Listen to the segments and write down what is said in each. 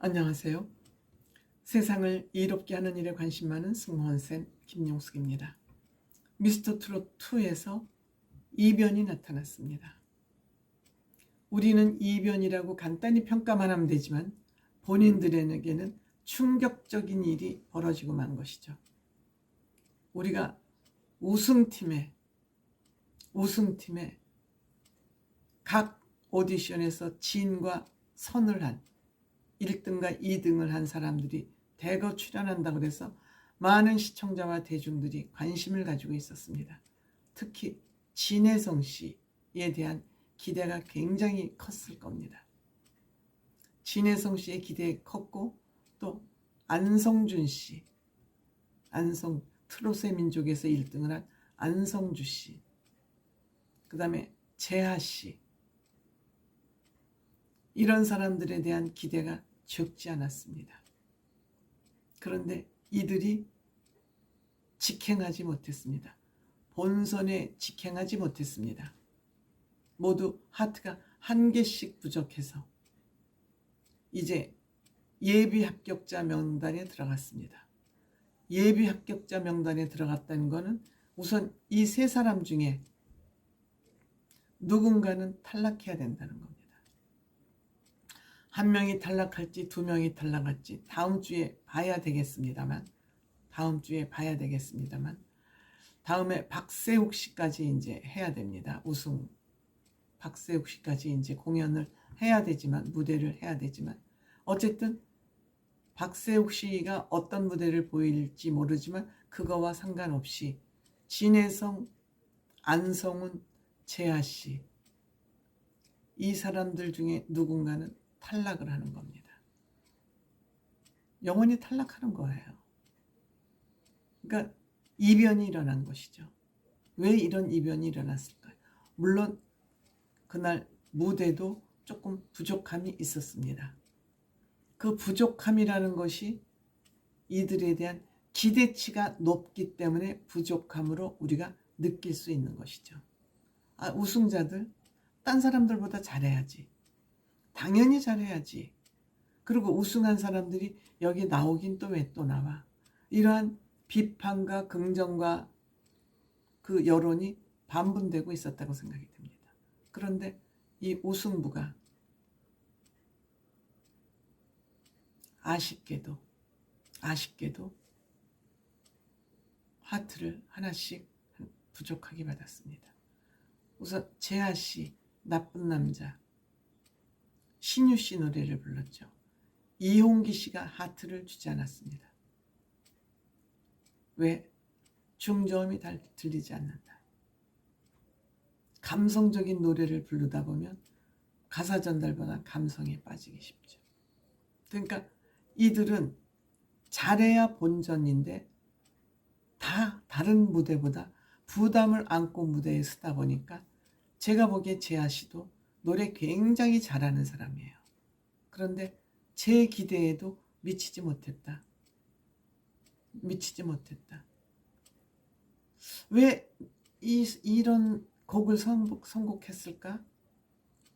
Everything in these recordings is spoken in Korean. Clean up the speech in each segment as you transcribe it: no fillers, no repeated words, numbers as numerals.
안녕하세요. 세상을 이롭게 하는 일에 관심 많은 승무원쌤 김용숙입니다. 미스터 트롯 2에서 이변이 나타났습니다. 우리는 이변이라고 간단히 평가만 하면 되지만 본인들에게는 충격적인 일이 벌어지고 만 것이죠. 우리가 우승팀의 각 오디션에서 진과 선을 한 1등과 2등을 한 사람들이 대거 출연한다고 해서 많은 시청자와 대중들이 관심을 가지고 있었습니다. 특히 진혜성 씨에 대한 기대가 굉장히 컸을 겁니다. 진혜성 씨의 기대가 컸고, 또 안성준 씨, 트롯의 민족에서 1등을 한 안성주 씨, 그 다음에 재하 씨, 이런 사람들에 대한 기대가 적지 않았습니다. 그런데 이들이 직행하지 못했습니다. 본선에 직행하지 못했습니다. 모두 하트가 1개씩 부족해서 이제 예비 합격자 명단에 들어갔습니다. 예비 합격자 명단에 들어갔다는 것은 우선 이 세 사람 중에 누군가는 탈락해야 된다는 겁니다. 한 명이 탈락할지 두 명이 탈락할지 다음 주에 봐야 되겠습니다만, 다음에 박세욱 씨까지 이제 해야 됩니다. 우승 박세욱 씨까지 이제 공연을 해야 되지만, 무대를 해야 되지만, 어쨌든 박세욱 씨가 어떤 무대를 보일지 모르지만 그거와 상관없이 진혜성, 안성훈, 재하 씨, 이 사람들 중에 누군가는 탈락을 하는 겁니다. 영원히 탈락하는 거예요. 그러니까 이변이 일어난 것이죠. 왜 이런 이변이 일어났을까요? 물론 그날 무대도 조금 부족함이 있었습니다. 그 부족함이라는 것이 이들에 대한 기대치가 높기 때문에 부족함으로 우리가 느낄 수 있는 것이죠. 우승자들 딴 사람들보다 잘해야지, 당연히 잘해야지, 그리고 우승한 사람들이 여기 나오긴 또 왜 또 나와, 이러한 비판과 긍정과 그 여론이 반분되고 있었다고 생각이 듭니다. 그런데 이 우승부가 아쉽게도 하트를 하나씩 부족하게 받았습니다. 우선 재하 씨, 나쁜 남자, 신유 씨 노래를 불렀죠. 이홍기 씨가 하트를 주지 않았습니다. 왜? 중저음이 들리지 않는다. 감성적인 노래를 부르다 보면 가사 전달보다 감성에 빠지기 쉽죠. 그러니까 이들은 잘해야 본전인데 다 다른 무대보다 부담을 안고 무대에 서다 보니까, 제가 보기에 재하 씨도 노래 굉장히 잘하는 사람이에요. 그런데 제 기대에도 미치지 못했다. 왜 이런 곡을 선곡했을까?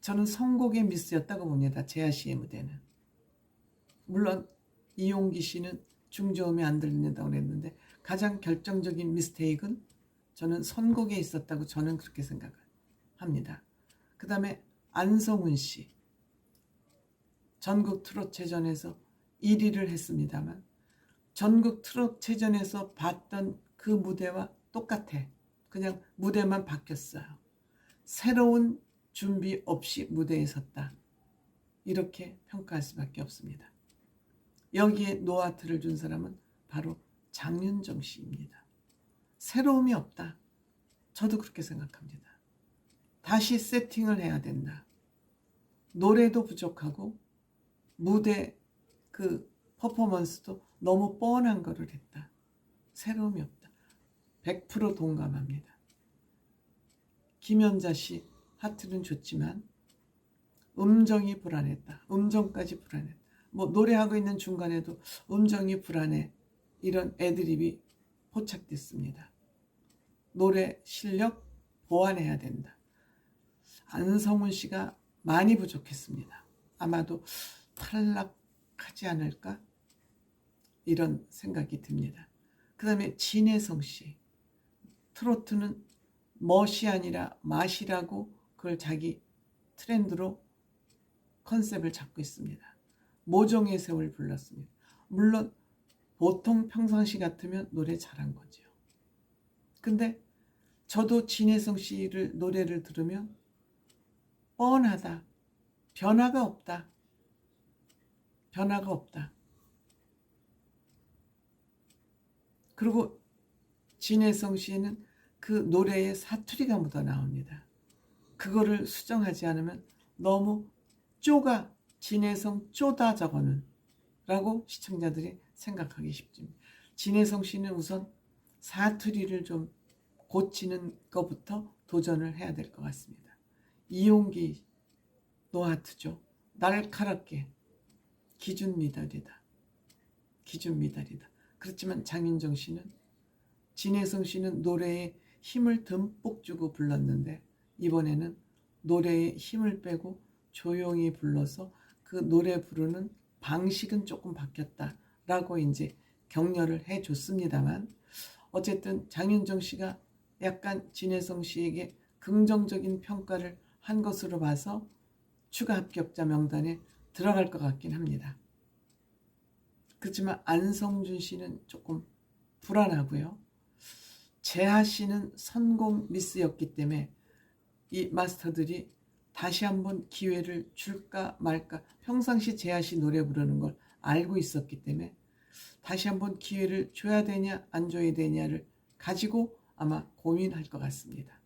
저는 선곡의 미스였다고 봅니다. 재하 씨의 무대는. 물론 이용기 씨는 중저음이 안 들린다고 그랬는데 가장 결정적인 미스테이크는 저는 선곡에 있었다고 저는 그렇게 생각합니다. 그 다음에 안성훈 씨, 전국 트롯체전에서 1위를 했습니다만 전국 트롯체전에서 봤던 그 무대와 똑같아. 그냥 무대만 바뀌었어요. 새로운 준비 없이 무대에 섰다, 이렇게 평가할 수밖에 없습니다. 여기에 노하트를 준 사람은 바로 장윤정 씨입니다. 새로움이 없다. 저도 그렇게 생각합니다. 다시 세팅을 해야 된다. 노래도 부족하고 무대 그 퍼포먼스도 너무 뻔한 거를 했다. 새로움이 없다. 100% 동감합니다. 김연자 씨 하트는 좋지만 음정이 불안했다. 음정까지 불안했다. 노래하고 있는 중간에도 음정이 불안해, 이런 애드립이 포착됐습니다. 노래 실력 보완해야 된다. 안성훈 씨가 많이 부족했습니다. 아마도 탈락 부족하지 않을까? 이런 생각이 듭니다. 그 다음에 진혜성 씨. 트로트는 멋이 아니라 맛이라고 그걸 자기 트렌드로 컨셉을 잡고 있습니다. 모종의 세월 불렀습니다. 물론 보통 평상시 같으면 노래 잘한 거죠. 근데 저도 진혜성 씨를 노래를 들으면 뻔하다. 변화가 없다. 변화가 없다. 그리고 진혜성 씨는 그 노래에 사투리가 묻어 나옵니다. 그거를 수정하지 않으면 너무 쪼가 진혜성 쪼다 저거는 라고 시청자들이 생각하기 쉽습니다. 진혜성 씨는 우선 사투리를 좀 고치는 것부터 도전을 해야 될 것 같습니다. 이용기 노하트죠. 날카롭게 기준 미달이다. 기준 미달이다. 그렇지만 장윤정 씨는 진혜성 씨는 노래에 힘을 듬뿍 주고 불렀는데 이번에는 노래에 힘을 빼고 조용히 불러서 그 노래 부르는 방식은 조금 바뀌었다라고 이제 격려를 해줬습니다만 어쨌든 장윤정 씨가 약간 진혜성 씨에게 긍정적인 평가를 한 것으로 봐서 추가 합격자 명단에 들어갈 것 같긴 합니다. 그렇지만 안성준 씨는 조금 불안하고요. 재하 씨는 선공 미스였기 때문에 이 마스터들이 다시 한번 기회를 줄까 말까 평상시 재하 씨 노래 부르는 걸 알고 있었기 때문에 다시 한번 기회를 줘야 되냐 안 줘야 되냐를 가지고 아마 고민할 것 같습니다.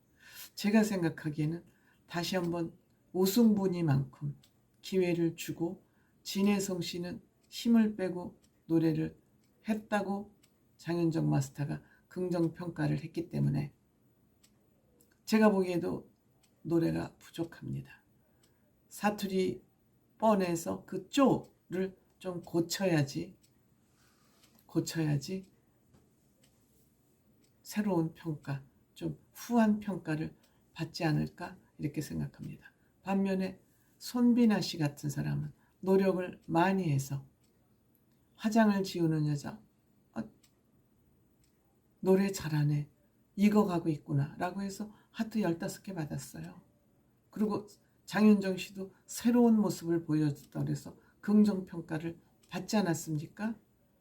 제가 생각하기에는 다시 한번 우승분이만큼 기회를 주고 진혜성 씨는 힘을 빼고 노래를 했다고 장윤정 마스터가 긍정평가를 했기 때문에 제가 보기에도 노래가 부족합니다. 사투리 뻔해서 그 쪼를 좀 고쳐야지 새로운 평가, 좀 후한 평가를 받지 않을까 이렇게 생각합니다. 반면에 손비나 씨 같은 사람은 노력을 많이 해서 화장을 지우는 여자 노래 잘하네 익어가고 있구나 라고 해서 하트 15개 받았어요. 그리고 장윤정 씨도 새로운 모습을 보여줬다고 해서 긍정평가를 받지 않았습니까?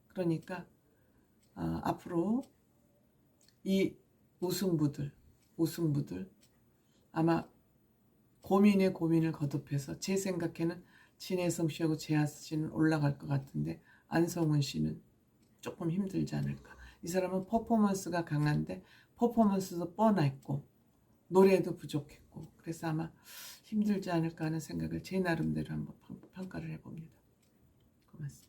그러니까 앞으로 이 우승부들 아마 고민에 고민을 거듭해서 제 생각에는 진혜성 씨하고 재하 씨는 올라갈 것 같은데 안성훈 씨는 조금 힘들지 않을까. 이 사람은 퍼포먼스가 강한데 퍼포먼스도 뻔했고 노래도 부족했고 그래서 아마 힘들지 않을까 하는 생각을 제 나름대로 한번 평가를 해봅니다. 고맙습니다.